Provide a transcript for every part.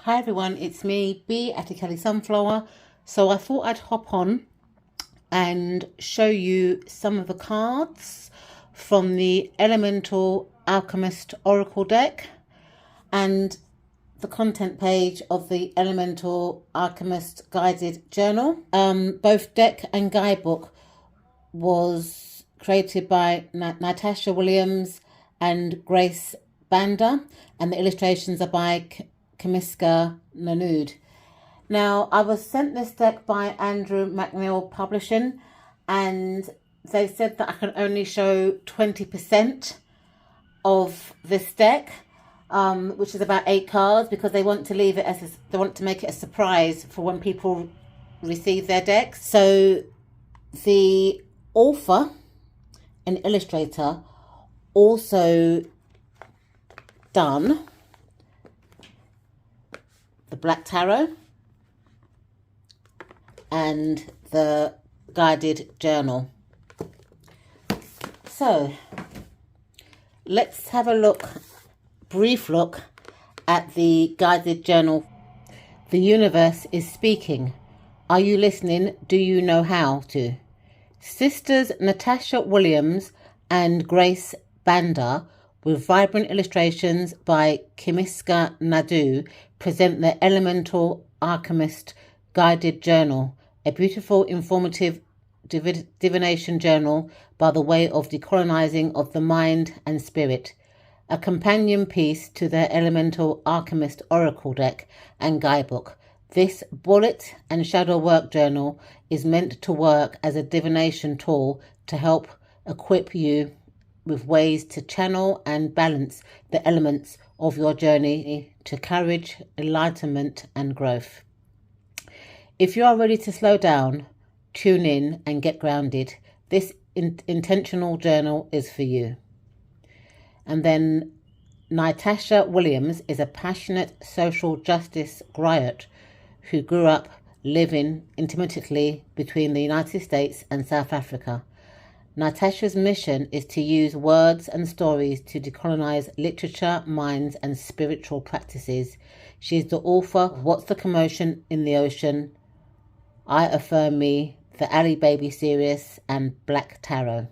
Hi everyone, it's me, B at Kelly Sunflower. So I thought I'd hop on and show you some of the cards from the Elemental Alchemist Oracle deck and the content page of the Elemental Alchemist Guided Journal. Both deck and guidebook was created by Natasha Williams and Grace Banda, and the illustrations are by Kamiska Nanud. Now, I was sent this deck by Andrew McNeil Publishing, and they said that I can only show 20% of this deck, which is about 8 cards, because they want to leave it as they want to make it a surprise for when people receive their decks. So the author and illustrator also done the Black Tarot and the guided journal. So let's have a brief look at the guided journal. The universe is speaking. Are you listening? Do you know how to? Sisters Natasha Williams and Grace Banda, with vibrant illustrations by Kamiska Nadu, present the Elemental Alchemist Guided Journal, a beautiful, informative divination journal by the way of decolonizing of the mind and spirit, a companion piece to their Elemental Alchemist Oracle deck and guidebook. This bullet and shadow work journal is meant to work as a divination tool to help equip you with ways to channel and balance the elements of your journey to courage, enlightenment, and growth. If you are ready to slow down, tune in, and get grounded, this intentional journal is for you. And then Natasha Williams is a passionate social justice griot who grew up living intermittently between the United States and South Africa. Natasha's mission is to use words and stories to decolonize literature, minds, and spiritual practices. She is the author of What's the Commotion in the Ocean, I Affirm Me, the Ali Baby series, and Black Tarot.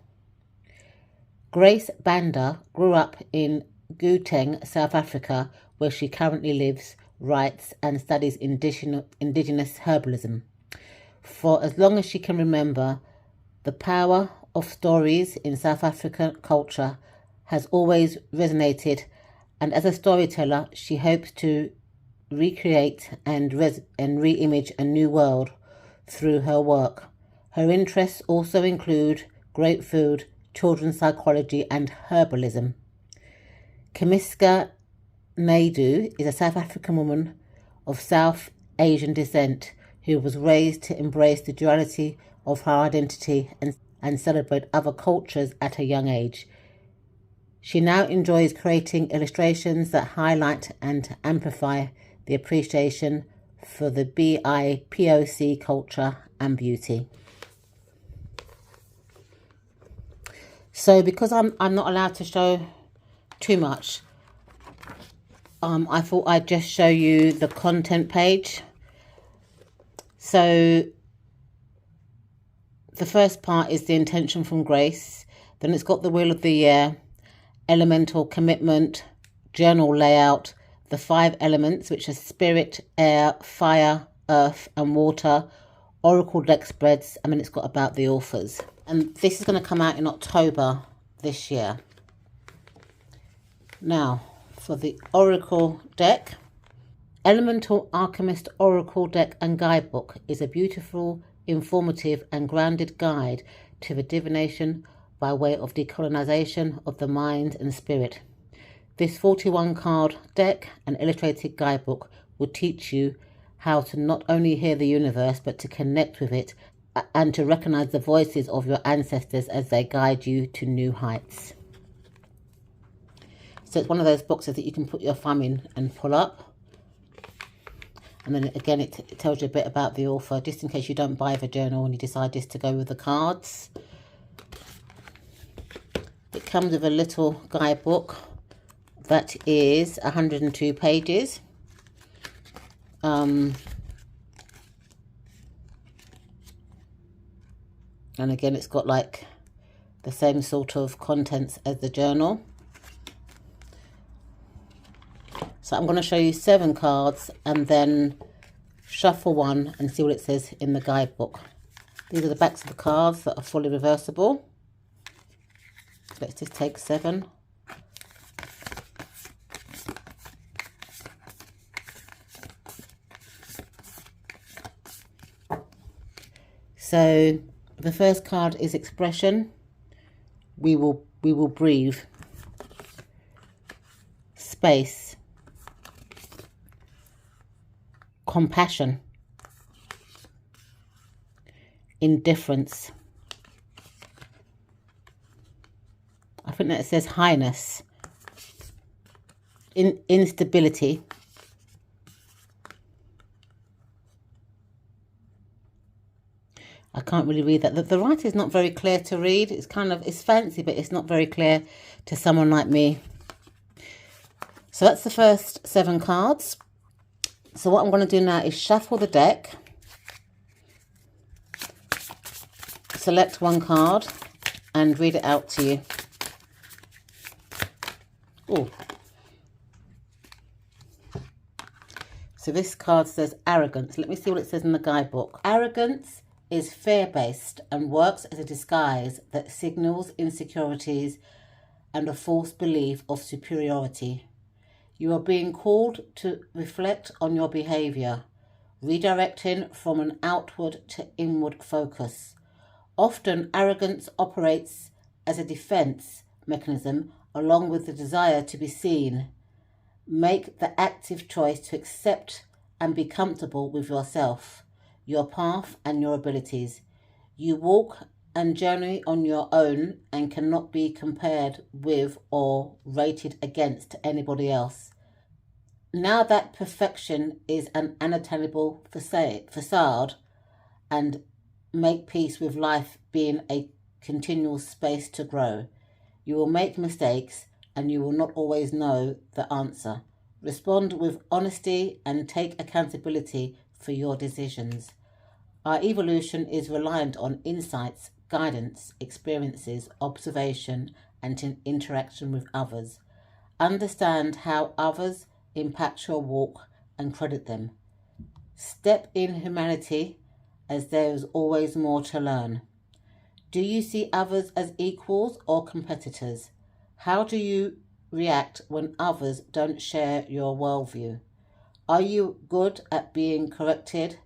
Grace Banda grew up in Gauteng, South Africa, where she currently lives, writes, and studies indigenous herbalism. For as long as she can remember, the power of stories in South African culture has always resonated, and as a storyteller, she hopes to recreate and re-image a new world through her work. Her interests also include great food, children's psychology, and herbalism. Kamiska Nadu is a South African woman of South Asian descent who was raised to embrace the duality of her identity and celebrate other cultures at a young age. She now enjoys creating illustrations that highlight and amplify the appreciation for the BIPOC culture and beauty. So because I'm not allowed to show too much, I thought I'd just show you the content page. So the first part is the intention from Grace. Then it's got the Wheel of the Year, elemental commitment, journal layout, the 5 elements, which are spirit, air, fire, earth, and water, oracle deck spreads, and then it's got about the authors. And this is going to come out in October this year. Now, for the oracle deck, Elemental Alchemist Oracle deck and guidebook is a beautiful, informative, and grounded guide to the divination by way of decolonization of the mind and spirit. This 41 card deck and illustrated guidebook will teach you how to not only hear the universe, but to connect with it and to recognize the voices of your ancestors as they guide you to new heights. So it's one of those boxes that you can put your thumb in and pull up. And then again, it tells you a bit about the author, just in case you don't buy the journal and you decide just to go with the cards. It comes with a little guidebook that is 102 pages. And again, it's got like the same sort of contents as the journal. So I'm going to show you 7 cards and then shuffle one and see what it says in the guidebook. These are the backs of the cards that are fully reversible. Let's just take 7. So the first card is expression. We will breathe. Space. Compassion. Indifference. I think that it says highness. Instability. I can't really read that. The writing is not very clear to read. It's it's fancy, but it's not very clear to someone like me. So that's the first 7 cards. So what I'm going to do now is shuffle the deck. Select one card and read it out to you. Oh. So this card says arrogance. Let me see what it says in the guidebook. Arrogance is fear-based and works as a disguise that signals insecurities and a false belief of superiority. You are being called to reflect on your behaviour, redirecting from an outward to inward focus. Often, arrogance operates as a defence mechanism along with the desire to be seen. Make the active choice to accept and be comfortable with yourself, your path and your abilities. You walk and journey on your own and cannot be compared with or rated against anybody else. Now that perfection is an unattainable facade, and make peace with life being a continual space to grow. You will make mistakes and you will not always know the answer. Respond with honesty and take accountability for your decisions. Our evolution is reliant on insights, guidance, experiences, observation, and interaction with others. Understand how others impact your walk and credit them. Step in humanity, as there is always more to learn. Do you see others as equals or competitors? How do you react when others don't share your worldview? Are you good at being corrected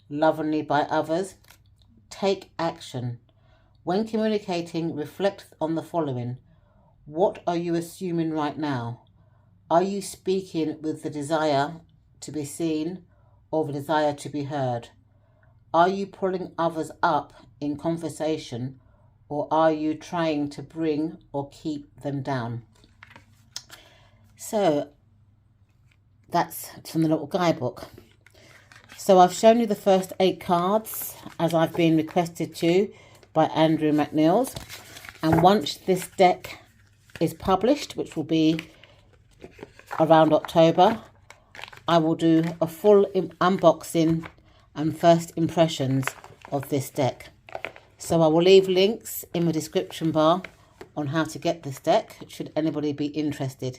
lovingly by others? Take action. When communicating, reflect on the following. What are you assuming right now? Are you speaking with the desire to be seen or the desire to be heard? Are you pulling others up in conversation, or are you trying to bring or keep them down? So that's from the little guidebook. So I've shown you the first 8 cards as I've been requested to by Andrew McNeils. And once this deck is published, which will be around October, I will do a full unboxing and first impressions of this deck. So I will leave links in the description bar on how to get this deck, should anybody be interested.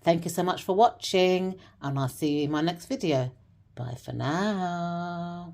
Thank you so much for watching, and I'll see you in my next video. Bye for now.